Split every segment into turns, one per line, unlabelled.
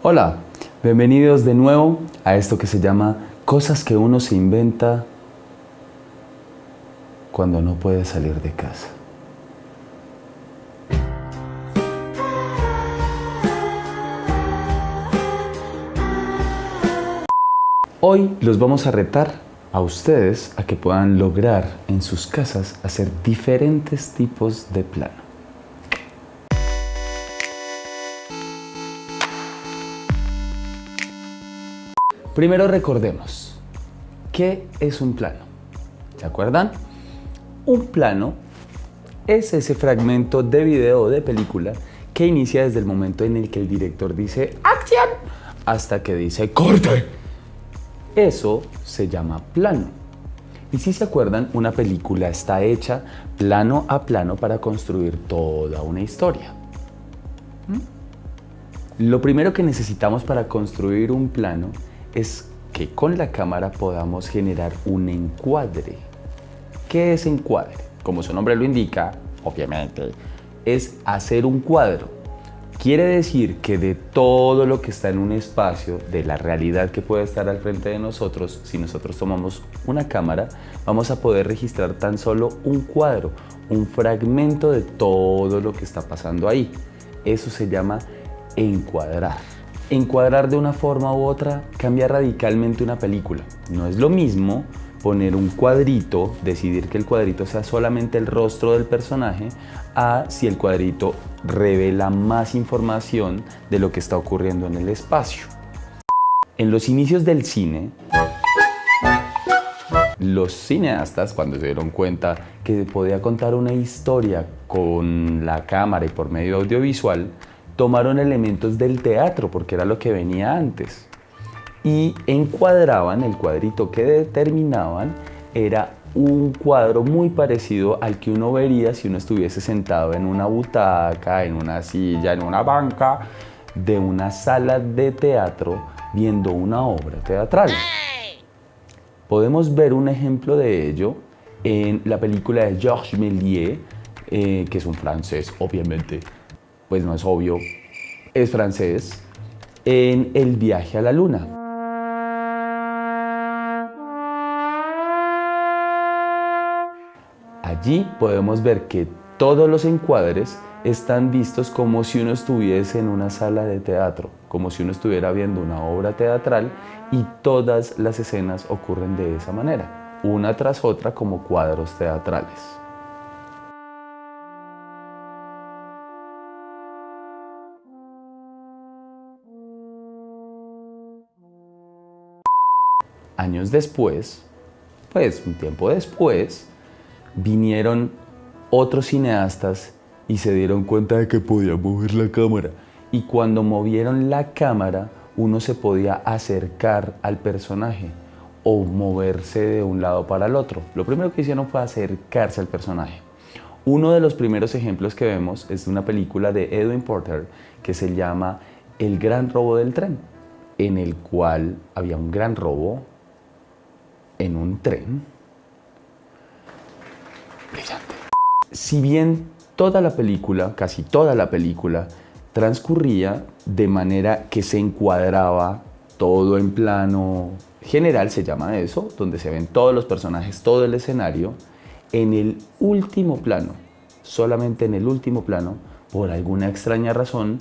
Hola, bienvenidos de nuevo a esto que se llama Cosas que uno se inventa cuando no puede salir de casa. Hoy los vamos a retar a ustedes a que puedan lograr en sus casas hacer diferentes tipos de plano. Primero recordemos, ¿qué es un plano? ¿Se acuerdan? Un plano es ese fragmento de video o de película que inicia desde el momento en el que el director dice ¡acción! Hasta que dice ¡corte! Eso se llama plano. Y si se acuerdan, una película está hecha plano a plano para construir toda una historia. Lo primero que necesitamos para construir un plano es que con la cámara podamos generar un encuadre. ¿Qué es encuadre? Como su nombre lo indica, obviamente, es hacer un cuadro. Quiere decir que de todo lo que está en un espacio, de la realidad que puede estar al frente de nosotros, si nosotros tomamos una cámara, vamos a poder registrar tan solo un cuadro, un fragmento de todo lo que está pasando ahí. Eso se llama encuadrar. Encuadrar de una forma u otra cambia radicalmente una película. No es lo mismo poner un cuadrito, decidir que el cuadrito sea solamente el rostro del personaje, a si el cuadrito revela más información de lo que está ocurriendo en el espacio. En los inicios del cine, los cineastas, cuando se dieron cuenta que se podía contar una historia con la cámara y por medio audiovisual, tomaron elementos del teatro, porque era lo que venía antes, y encuadraban. El cuadrito que determinaban era un cuadro muy parecido al que uno vería si uno estuviese sentado en una butaca, en una silla, en una banca de una sala de teatro viendo una obra teatral. Podemos ver un ejemplo de ello en la película de Georges Méliès, que es un francés, obviamente, pues no es obvio, es francés, en El viaje a la luna. Allí podemos ver que todos los encuadres están vistos como si uno estuviese en una sala de teatro, como si uno estuviera viendo una obra teatral, y todas las escenas ocurren de esa manera, una tras otra como cuadros teatrales. Años después, pues un tiempo después, vinieron otros cineastas y se dieron cuenta de que podían mover la cámara. Y cuando movieron la cámara, uno se podía acercar al personaje o moverse de un lado para el otro. Lo primero que hicieron fue acercarse al personaje. Uno de los primeros ejemplos que vemos es de una película de Edwin Porter que se llama El gran robo del tren, en el cual había un gran robo en un tren brillante. Si bien toda la película, casi toda la película, transcurría de manera que se encuadraba todo en plano general, se llama eso, donde se ven todos los personajes, todo el escenario, en el último plano, solamente en el último plano, por alguna extraña razón,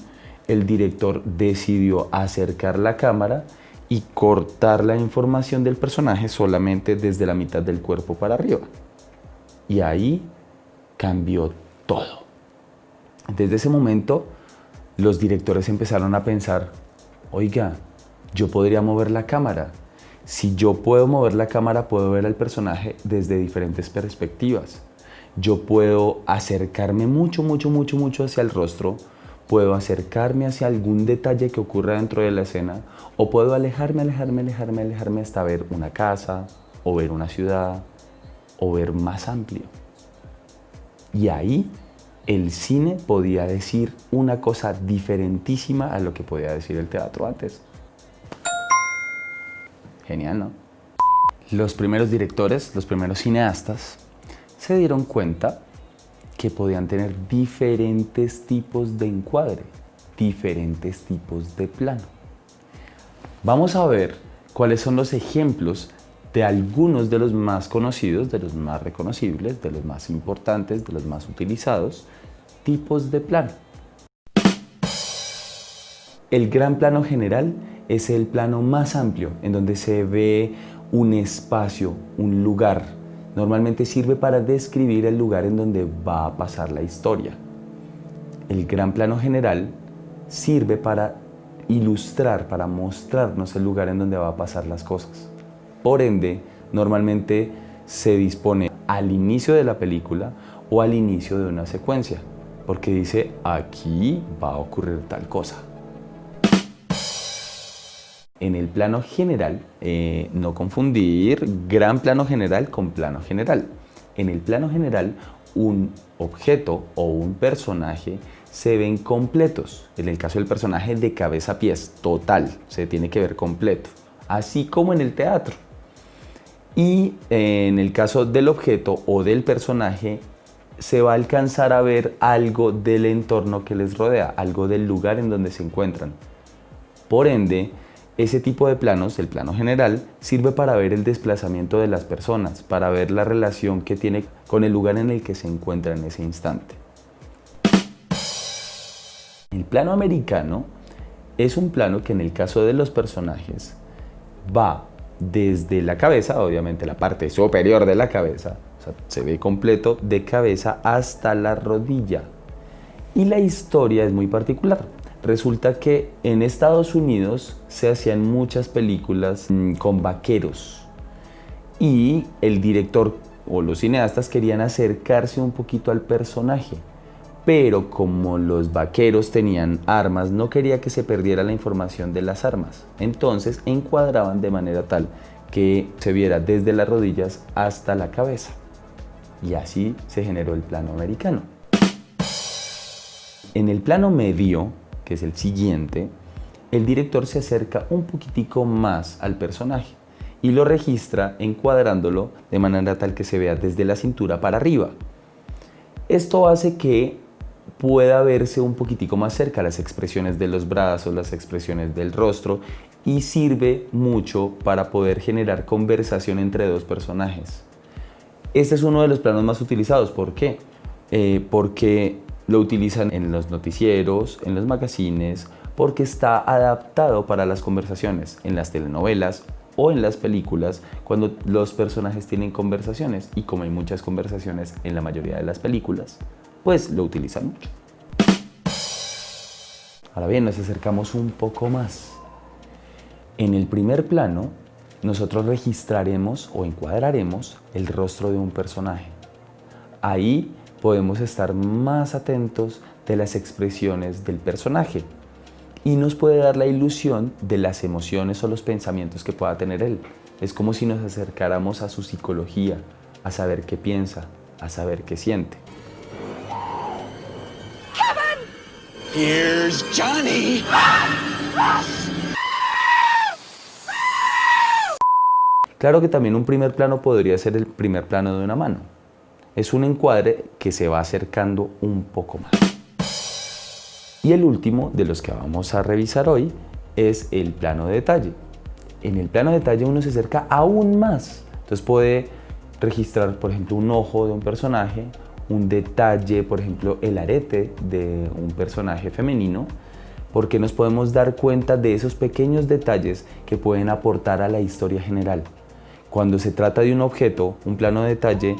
el director decidió acercar la cámara y cortar la información del personaje solamente desde la mitad del cuerpo para arriba. Y ahí cambió todo. Desde ese momento, los directores empezaron a pensar, oiga, yo podría mover la cámara. Si yo puedo mover la cámara, puedo ver al personaje desde diferentes perspectivas. Yo puedo acercarme mucho hacia el rostro, puedo acercarme hacia algún detalle que ocurra dentro de la escena, o puedo alejarme hasta ver una casa, o ver una ciudad, o ver más amplio. Y ahí el cine podía decir una cosa diferentísima a lo que podía decir el teatro antes. Genial, ¿no? Los primeros directores, los primeros cineastas, se dieron cuenta que podían tener diferentes tipos de encuadre, diferentes tipos de plano. Vamos a ver cuáles son los ejemplos de algunos de los más conocidos, de los más reconocibles, de los más importantes, de los más utilizados tipos de plano. El gran plano general es el plano más amplio en donde se ve un espacio, un lugar. Normalmente sirve para describir el lugar en donde va a pasar la historia. El gran plano general sirve para ilustrar, para mostrarnos el lugar en donde va a pasar las cosas. Por ende, normalmente se dispone al inicio de la película o al inicio de una secuencia, porque dice, aquí va a ocurrir tal cosa. En el plano general, no confundir gran plano general con plano general. En el plano general, un objeto o un personaje se ven completos. En el caso del personaje, de cabeza a pies, total, se tiene que ver completo. Así como en el teatro. Y en el caso del objeto o del personaje, se va a alcanzar a ver algo del entorno que les rodea, algo del lugar en donde se encuentran. Por ende, ese tipo de planos, el plano general, sirve para ver el desplazamiento de las personas, para ver la relación que tiene con el lugar en el que se encuentra en ese instante. El plano americano es un plano que en el caso de los personajes va desde la cabeza, obviamente la parte superior de la cabeza, o sea, se ve completo de cabeza hasta la rodilla. Y la historia es muy particular. Resulta que en Estados Unidos se hacían muchas películas con vaqueros y el director o los cineastas querían acercarse un poquito al personaje, pero como los vaqueros tenían armas, no quería que se perdiera la información de las armas. Entonces encuadraban de manera tal que se viera desde las rodillas hasta la cabeza. Y así se generó el plano americano. En el plano medio, que es el siguiente, el director se acerca un poquitico más al personaje y lo registra encuadrándolo de manera tal que se vea desde la cintura para arriba. Esto hace que pueda verse un poquitico más cerca las expresiones de los brazos, las expresiones del rostro, y sirve mucho para poder generar conversación entre dos personajes. Este es uno de los planos más utilizados. ¿Por qué? Porque lo utilizan en los noticieros, en los magazines, porque está adaptado para las conversaciones en las telenovelas o en las películas cuando los personajes tienen conversaciones, y como hay muchas conversaciones en la mayoría de las películas, pues lo utilizan mucho. Ahora bien, nos acercamos un poco más. En el primer plano, nosotros registraremos o encuadraremos el rostro de un personaje. Ahí podemos estar más atentos de las expresiones del personaje y nos puede dar la ilusión de las emociones o los pensamientos que pueda tener él. Es como si nos acercáramos a su psicología, a saber qué piensa, a saber qué siente.
Kevin! Here's Johnny!
Claro que también un primer plano podría ser el primer plano de una mano. Es un encuadre que se va acercando un poco más. Y el último de los que vamos a revisar hoy es el plano de detalle. En el plano de detalle uno se acerca aún más. Entonces puede registrar, por ejemplo, un ojo de un personaje, un detalle, por ejemplo, el arete de un personaje femenino, porque nos podemos dar cuenta de esos pequeños detalles que pueden aportar a la historia general. Cuando se trata de un objeto, un plano de detalle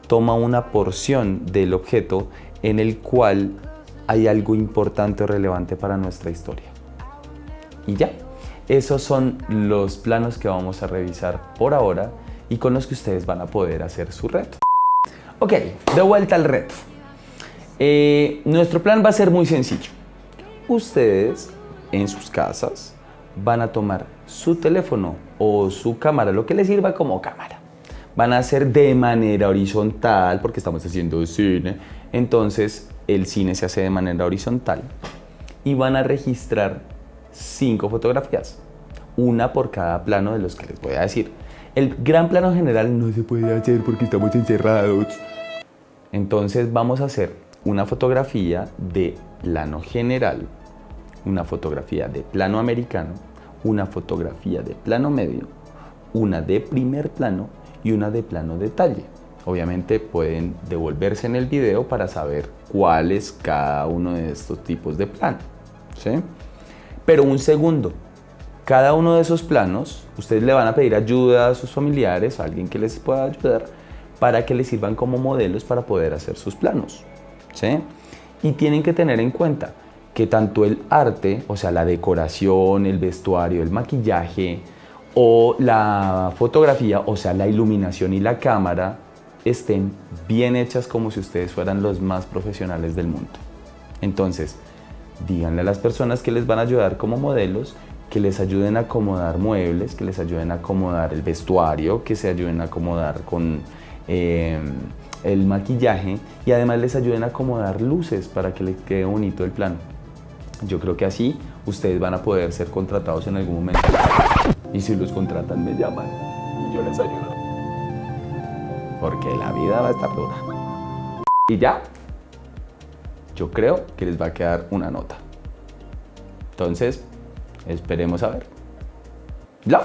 toma una porción del objeto en el cual hay algo importante o relevante para nuestra historia. Y ya, esos son los planos que vamos a revisar por ahora y con los que ustedes van a poder hacer su reto. Ok, de vuelta al reto. Nuestro plan va a ser muy sencillo. Ustedes en sus casas van a tomar su teléfono o su cámara, lo que les sirva como cámara. Van a hacer de manera horizontal, porque estamos haciendo cine, entonces el cine se hace de manera horizontal, y van a registrar 5 fotografías, una por cada plano de los que les voy a decir. El gran plano general no se puede hacer porque estamos encerrados. Entonces vamos a hacer una fotografía de plano general, una fotografía de plano americano, una fotografía de plano medio, una de primer plano y una de plano detalle. Obviamente pueden devolverse en el video para saber cuál es cada uno de estos tipos de plano, ¿sí? Pero un segundo, cada uno de esos planos, ustedes le van a pedir ayuda a sus familiares, a alguien que les pueda ayudar, para que les sirvan como modelos para poder hacer sus planos, ¿sí? Y tienen que tener en cuenta que tanto el arte, o sea, la decoración, el vestuario, el maquillaje, o la fotografía, o sea, la iluminación y la cámara, estén bien hechas como si ustedes fueran los más profesionales del mundo. Entonces, díganle a las personas que les van a ayudar como modelos que les ayuden a acomodar muebles, que les ayuden a acomodar el vestuario, que se ayuden a acomodar con el maquillaje y además les ayuden a acomodar luces para que les quede bonito el plano. Yo creo que así ustedes van a poder ser contratados en algún momento. Y si los contratan, me llaman y yo les ayudo. Porque la vida va a estar dura. Y ya, yo creo que les va a quedar una nota. Entonces, esperemos a ver. ¡Ya!